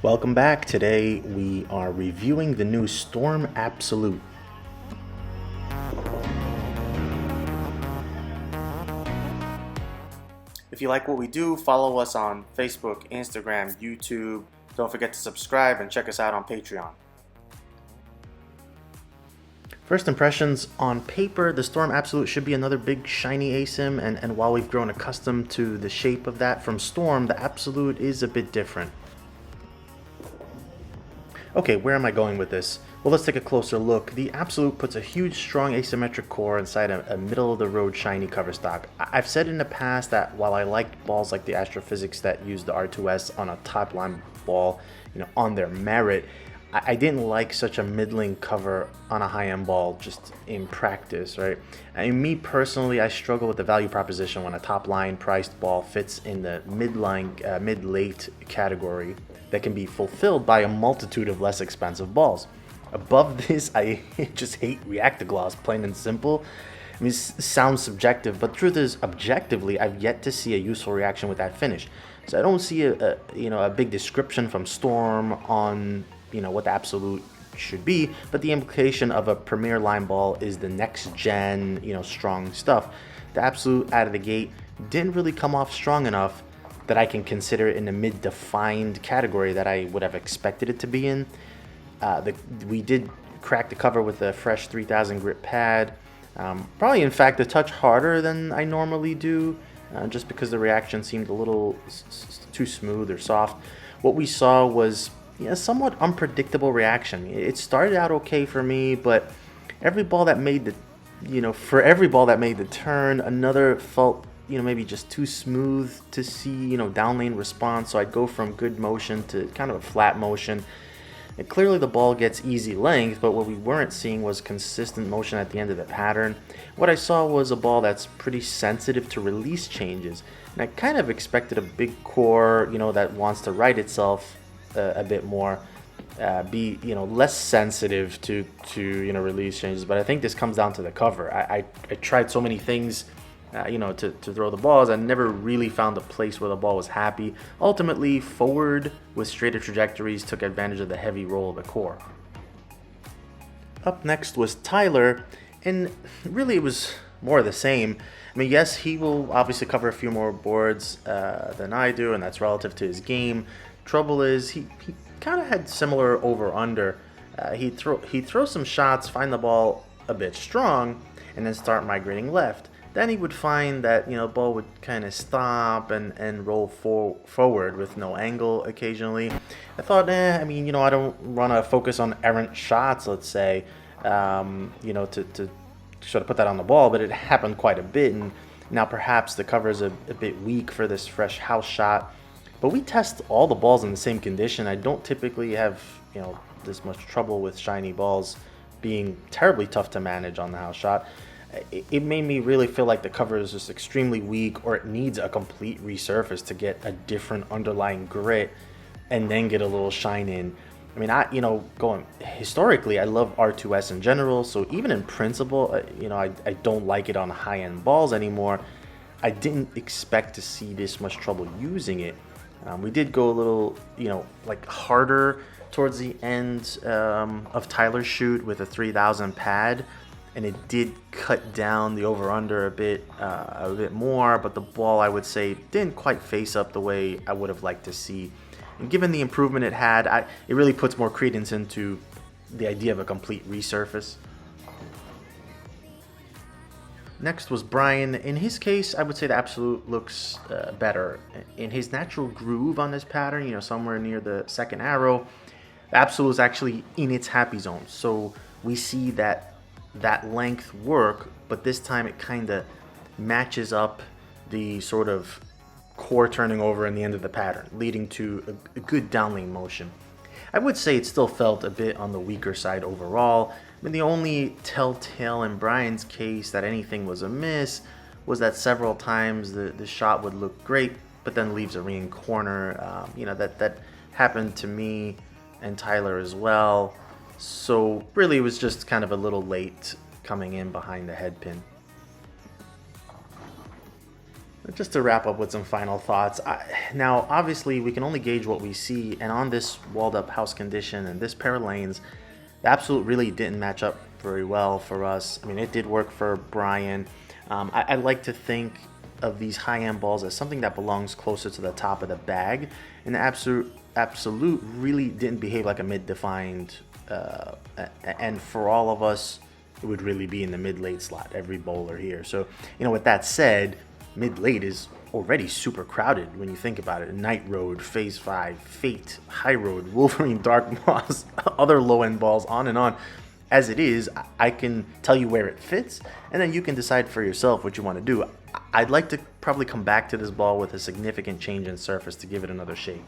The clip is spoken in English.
Welcome back. Today we are reviewing the new Storm Absolute. If you like what we do, follow us on Facebook, Instagram, YouTube. Don't forget to subscribe and check us out on Patreon. First impressions, on paper, the Storm Absolute should be another big shiny ASIM, and while we've grown accustomed to the shape of that from Storm, the Absolute is a bit different. Okay, where am I going with this? Well, let's take a closer look. The Absolute puts a huge, strong asymmetric core inside a middle-of-the-road shiny cover stock. I've said in the past that while I liked balls like the Astrophysics that use the R2S on a top-line ball, on their merit, I didn't like such a middling cover on a high-end ball just in practice, right? I mean, me personally, I struggle with the value proposition when a top-line priced ball fits in the mid-late category that can be fulfilled by a multitude of less expensive balls. Above this, I just hate Reactagloss, plain and simple. I mean, it sounds subjective, but the truth is, objectively, I've yet to see a useful reaction with that finish. So I don't see a big description from Storm on what the Absolute should be, but the implication of a premier line ball is the next gen strong stuff. The Absolute out of the gate didn't really come off strong enough that I can consider it in the mid-defined category that I would have expected it to be in. We did crack the cover with a fresh 3000 grit pad. Probably, in fact, a touch harder than I normally do, just because the reaction seemed a little too smooth or soft. What we saw was a somewhat unpredictable reaction. It started out okay for me, but every ball that made the turn, another felt maybe just too smooth to see down lane response. So I'd go from good motion to kind of a flat motion. And clearly the ball gets easy length, but what we weren't seeing was consistent motion at the end of the pattern. What I saw was a ball that's pretty sensitive to release changes, and I kind of expected a big core that wants to right itself a bit more, be less sensitive to release changes. But I think this comes down to the cover. I tried so many things to throw the balls. I never really found a place where the ball was happy. Ultimately, forward with straighter trajectories took advantage of the heavy roll of the core. Up next was Tyler, and really it was more of the same. I mean, yes, he will obviously cover a few more boards than I do, and that's relative to his game. Trouble is, he kind of had similar over-under. He'd throw some shots, find the ball a bit strong, and then start migrating left. Then he would find that the ball would kind of stop and roll forward with no angle occasionally. I thought, I don't want to focus on errant shots, let's say, to sort of put that on the ball, but it happened quite a bit, and now perhaps the cover is a bit weak for this fresh house shot. But we test all the balls in the same condition. I don't typically have this much trouble with shiny balls being terribly tough to manage on the house shot. It made me really feel like the cover is just extremely weak, or it needs a complete resurface to get a different underlying grit and then get a little shine in. I mean, going historically, I love R2S in general, so even in principle, I don't like it on high-end balls anymore. I didn't expect to see this much trouble using it. We did go a little, harder towards the end of Tyler's shoot with a 3000 pad, and it did cut down the over-under a bit more, but the ball, I would say, didn't quite face up the way I would have liked to see. And given the improvement it had, it really puts more credence into the idea of a complete resurface. Next was Brian. In his case, I would say the Absolute looks better. In his natural groove on this pattern, somewhere near the second arrow, the Absolute is actually in its happy zone. So we see that length work, but this time it kind of matches up the sort of core turning over in the end of the pattern, leading to a good downlane motion. I would say it still felt a bit on the weaker side overall. I mean, the only telltale in Brian's case that anything was amiss was that several times the shot would look great, but then leaves a ringing corner. That happened to me and Tyler as well. So really it was just kind of a little late coming in behind the head pin. Just to wrap up with some final thoughts. Now, obviously, we can only gauge what we see, and on this walled up house condition and this pair of lanes, the Absolute really didn't match up very well for us. I mean, it did work for Brian. I like to think of these high-end balls as something that belongs closer to the top of the bag, and the Absolute really didn't behave like a mid-defined, and for all of us, it would really be in the mid-late slot, every bowler here. So, with that said, mid-late is already super crowded when you think about it. Night Road, Phase 5, Fate, High Road, Wolverine, Dark Moss, other low-end balls, on and on. As it is, I can tell you where it fits, and then you can decide for yourself what you want to do. I'd like to probably come back to this ball with a significant change in surface to give it another shake.